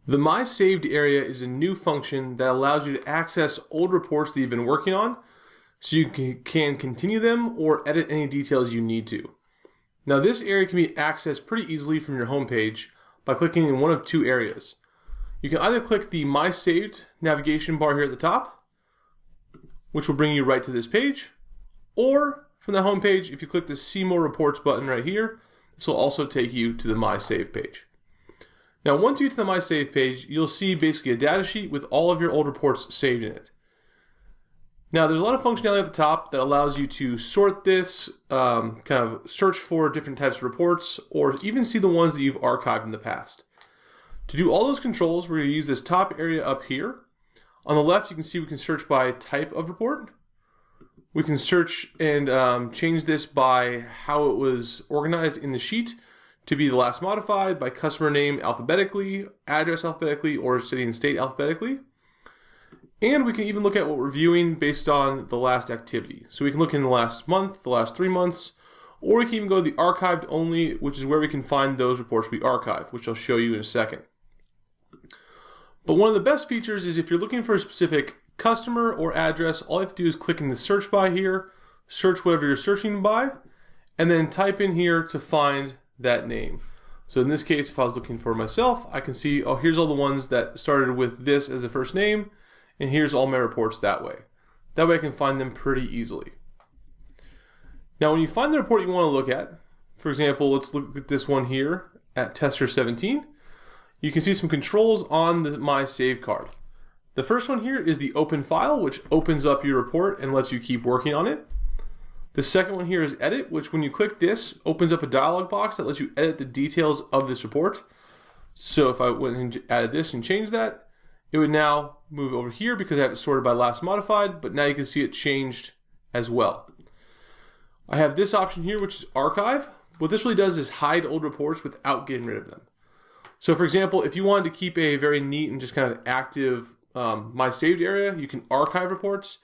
The My Saved area is a new function that allows you to access old reports that you've been working on so you can continue them or edit any details you need to. Now this area can be accessed pretty easily from your home page by clicking in one of two areas. You can either click the My Saved navigation bar here at the top, which will bring you right to this page, or from the home page, if you click the See More Reports button right here, this will also take you to the My Saved page. Now once you get to the My Saved page, you'll see basically a data sheet with all of your old reports saved in it. Now there's a lot of functionality at the top that allows you to sort this, kind of search for different types of reports, or even see the ones that you've archived in the past. To do all those controls, we're going to use this top area up here. On the left, you can see we can search by type of report. We can search and change this by how it was organized in the sheet to be the last modified, by customer name alphabetically, address alphabetically, or city and state alphabetically. And we can even look at what we're viewing based on the last activity. So we can look in the last month, the last 3 months, or we can even go to the archived only, which is where we can find those reports we archive, which I'll show you in a second. But one of the best features is if you're looking for a specific customer or address, all you have to do is click in the search by here, search whatever you're searching by, and then type in here to find that name. So in this case, if I was looking for myself, I can see, oh, here's all the ones that started with this as the first name, and here's all my reports that way. That way I can find them pretty easily. Now when you find the report you want to look at, for example, let's look at this one here at Tester 17, you can see some controls on the My Saved card. The first one here is the Open File, which opens up your report and lets you keep working on it. The second one here is Edit, which when you click this, opens up a dialog box that lets you edit the details of this report. So if I went and added this and changed that, it would now move over here because I have it sorted by last modified, but now you can see it changed as well. I have this option here, which is Archive. What this really does is hide old reports without getting rid of them. So for example, if you wanted to keep a very neat and just kind of active My Saved area, you can archive reports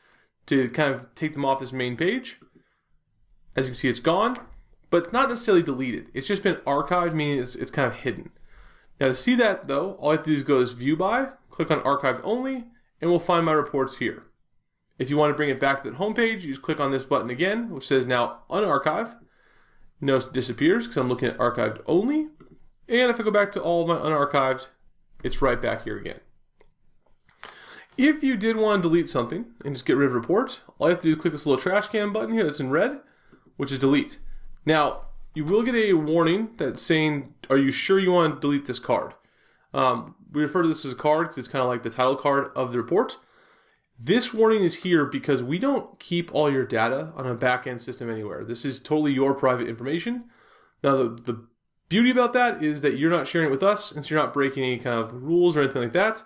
to kind of take them off this main page. As you can see, it's gone, but it's not necessarily deleted. It's just been archived, meaning it's kind of hidden. Now to see that though, all I have to do is go to this View By, click on Archived Only, and we'll find my reports here. If you want to bring it back to that home page, you just click on this button again, which says now Unarchive. Notice it disappears because I'm looking at Archived Only. And if I go back to all of my unarchived, it's right back here again. If you did want to delete something and just get rid of a report, all you have to do is click this little trash can button here that's in red, which is delete. Now, you will get a warning that's saying, are you sure you want to delete this card? We refer to this as a card because it's kind of like the title card of the report. This warning is here because we don't keep all your data on a back-end system anywhere. This is totally your private information. Now, the beauty about that is that you're not sharing it with us, and so you're not breaking any kind of rules or anything like that.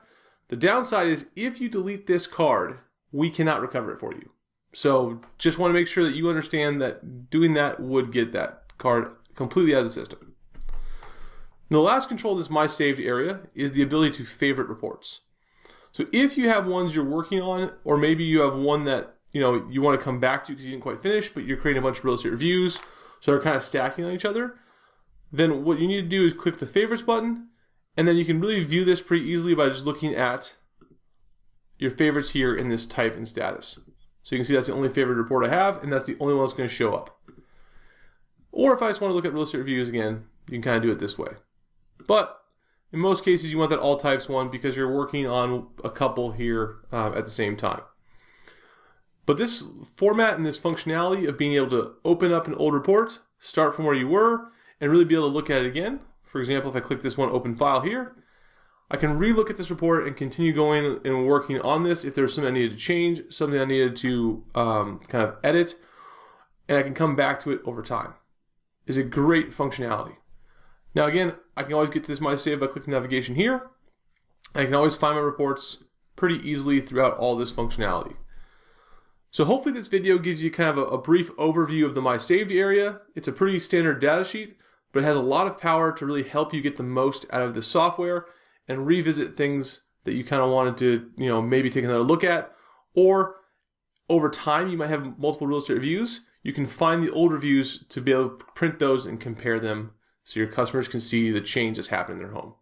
The downside is if you delete this card, we cannot recover it for you. So just want to make sure that you understand that doing that would get that card completely out of the system. Now, the last control in this My Saved area is the ability to favorite reports. So if you have ones you're working on, or maybe you have one that you want to come back to because you didn't quite finish, but you're creating a bunch of real estate reviews, so they're kind of stacking on each other, then what you need to do is click the favorites button, and then you can really view this pretty easily by just looking at your favorites here in this type and status. So you can see that's the only favorite report I have, and that's the only one that's going to show up. Or if I just want to look at real estate reviews again, you can kind of do it this way. But in most cases, you want that all types one because you're working on a couple here at the same time. But this format and this functionality of being able to open up an old report, start from where you were, and really be able to look at it again. For example, if I click this one Open File here, I can re-look at this report and continue going and working on this if there's something I needed to change, something I needed to kind of edit, and I can come back to it over time. It's a great functionality. Now again, I can always get to this My Saved by clicking navigation here. I can always find my reports pretty easily throughout all this functionality. So hopefully this video gives you kind of a brief overview of the My Saved area. It's a pretty standard data sheet, but it has a lot of power to really help you get the most out of this software and revisit things that you kind of wanted to, maybe take another look at, or over time you might have multiple real estate reviews. You can find the old reviews to be able to print those and compare them so your customers can see the change that's happened in their home.